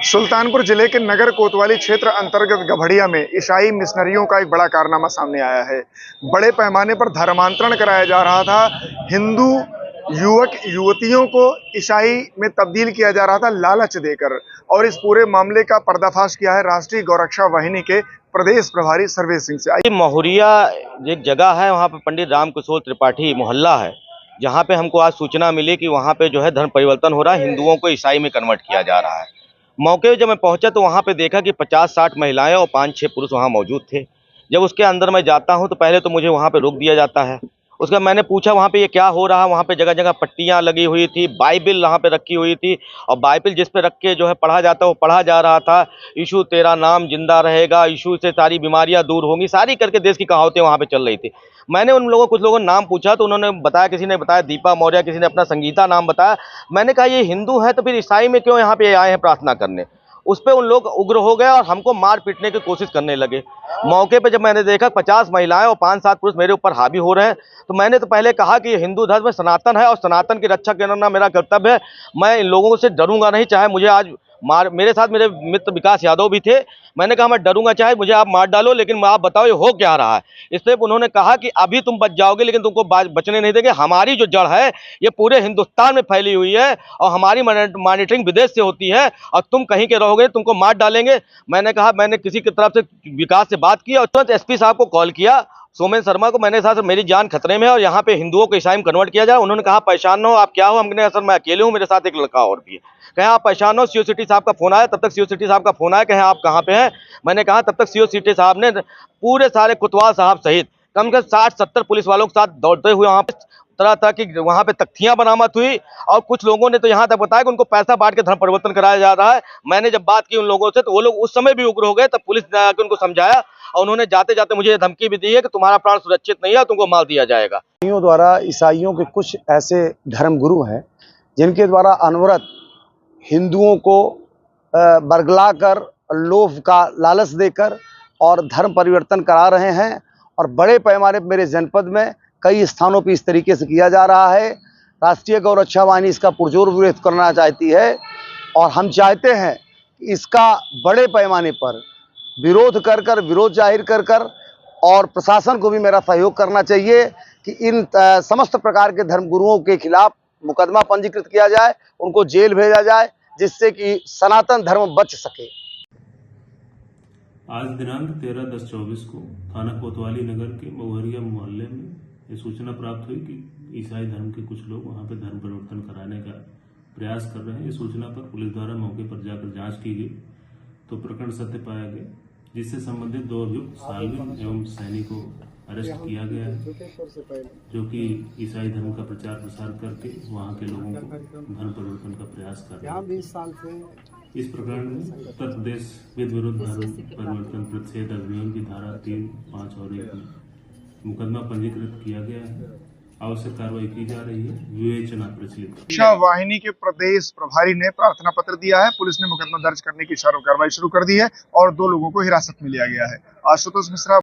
सुल्तानपुर जिले के नगर कोतवाली क्षेत्र अंतर्गत गभड़िया में ईसाई मिशनरियों का एक बड़ा कारनामा सामने आया है। बड़े पैमाने पर धर्मांतरण कराया जा रहा था। हिंदू युवक युवतियों को ईसाई में तब्दील किया जा रहा था लालच देकर। और इस पूरे मामले का पर्दाफाश किया है राष्ट्रीय गौरक्षा वाहिनी के प्रदेश प्रभारी सर्वेश सिंह से। महुरिया एक जगह है, वहाँ पे पंडित राम किशोर त्रिपाठी मोहल्ला है, जहाँ पे हमको आज सूचना मिली कि वहाँ पे जो है धर्म परिवर्तन हो रहा है, हिंदुओं को ईसाई में कन्वर्ट किया जा रहा है। मौके पे जब मैं पहुंचा तो वहाँ पे देखा कि 50-60 महिलाएं और 5-6 पुरुष वहाँ मौजूद थे। जब उसके अंदर मैं जाता हूँ तो पहले तो मुझे वहाँ पे रोक दिया जाता है। उसके बाद मैंने पूछा वहाँ पे ये क्या हो रहा है। वहाँ पे जगह जगह पट्टियाँ लगी हुई थी, बाइबिल वहाँ पे रखी हुई थी और बाइबिल जिस पे रख के जो है पढ़ा जाता है वो पढ़ा जा रहा था। यीशु तेरा नाम जिंदा रहेगा, यीशु से सारी बीमारियां दूर होंगी, सारी करके देश की कहावतें वहाँ पे चल रही थी। मैंने उन लोगों कुछ लोगों ने नाम पूछा तो उन्होंने बताया, किसी ने बताया दीपा मौर्य, किसी ने अपना संगीता नाम बताया। मैंने कहा ये हिंदू है तो फिर ईसाई में क्यों यहाँ पे आए हैं प्रार्थना करने। उस पे उन लोग उग्र हो गए और हमको मार पीटने की कोशिश करने लगे। मौके पे जब मैंने देखा 50 महिलाएं और 5-7 पुरुष मेरे ऊपर हावी हो रहे हैं तो मैंने तो पहले कहा कि हिंदू धर्म सनातन है और सनातन की रक्षा करना मेरा कर्तव्य है। मैं इन लोगों से डरूंगा नहीं, चाहे मुझे आज मार, मेरे साथ मेरे मित्र विकास यादव भी थे। मैंने कहा मैं डरूंगा, चाहे मुझे आप मार डालो, लेकिन आप बताओ ये हो क्या रहा है। इसलिए उन्होंने कहा कि अभी तुम बच जाओगे लेकिन तुमको बचने नहीं देंगे। हमारी जो जड़ है ये पूरे हिंदुस्तान में फैली हुई है और हमारी मॉनिटरिंग विदेश से होती है और तुम कहीं के रहोगे तुमको मार डालेंगे। मैंने कहा, मैंने किसी की तरफ से विकास से बात की और तुरंत एसपी साहब को कॉल किया, सोमेन शर्मा को। मैंने कहा सर मेरी जान खतरे में है और यहाँ पे हिंदुओं को ईसाई में कन्वर्ट किया जाए। उन्होंने कहा परेशान न हो, आप क्या हो। हमने कहा सर मैं अकेले हूँ, मेरे साथ एक लड़का और भी है। कहें आप परेशान हो, सीओ सिटी साहब का फोन आया। तब तक सीओ सिटी साहब का फोन आया, कहें आप कहाँ पे हैं। मैंने कहा तब तक सीओ सिटी साहब ने पूरे सारे कोतवाल साहब सहित कम से कम 60-70 पुलिस वालों के साथ दौड़ते हुए वहाँ पे तरह तरह की वहाँ पे तख्तियां बनामत हुई और कुछ लोगों ने तो यहाँ तक बताया कि उनको पैसा बांट के धर्म परिवर्तन कराया जा रहा है। मैंने जब बात की उन लोगों से तो वो लोग उस समय भी उग्र हो गए। तब पुलिस ने आकर उनको समझाया और उन्होंने जाते जाते मुझे धमकी भी दी है कि तुम्हारा प्राण सुरक्षित नहीं है, तुमको मार दिया जाएगा। द्वारा ईसाइयों के कुछ ऐसे धर्मगुरु हैं जिनके द्वारा अनवरत हिंदुओं को बरगलाकर, लोभ का लालच देकर और धर्म परिवर्तन करा रहे हैं। और बड़े पैमाने पर मेरे जनपद में कई स्थानों पर इस तरीके से किया जा रहा है। राष्ट्रीय गौरक्षा वाहिनी इसका पुरजोर विरोध करना चाहती है और हम चाहते हैं कि इसका बड़े पैमाने पर विरोध कर विरोध जाहिर कर और प्रशासन को भी मेरा सहयोग करना चाहिए कि इन समस्त प्रकार के धर्मगुरुओं के खिलाफ मुकदमा पंजीकृत किया जाए, उनको जेल भेजा जाए, जिससे कि सनातन धर्म बच सके। आज दिनांक 13/10/24 को थाना कोतवाली नगर के महुरिया मोहल्ले में ये सूचना प्राप्त हुई कि ईसाई धर्म के कुछ लोग वहां पे धर्म परिवर्तन कराने का प्रयास कर रहे हैं। इस सूचना पर पुलिस द्वारा मौके पर जाकर जांच की गई तो प्रकरण सत्य पाया गया, जिससे संबंधित 2 अभियुक्त साल्विन एवं सैनी को अरेस्ट किया गया है, जो कि ईसाई धर्म का प्रचार प्रसार करके वहां के लोगों को धर्म परिवर्तन का प्रयास कर रहे हैं। इस प्रकरण में उत्तर प्रदेश विध विरुद्ध धर्म परिवर्तन प्रतिषेध अधिनियम की धारा 3, 5 और 1 में मुकदमा पंजीकृत किया गया है। आवश्यक कार्रवाई की जा रही है। विवेचना प्रचलित। गौरक्षा वाहिनी के प्रदेश प्रभारी ने प्रार्थना पत्र दिया है। पुलिस ने मुकदमा दर्ज करने की कार्रवाई शुरू कर दी है और 2 लोगों को हिरासत में लिया गया है। आशुतोष मिश्रा।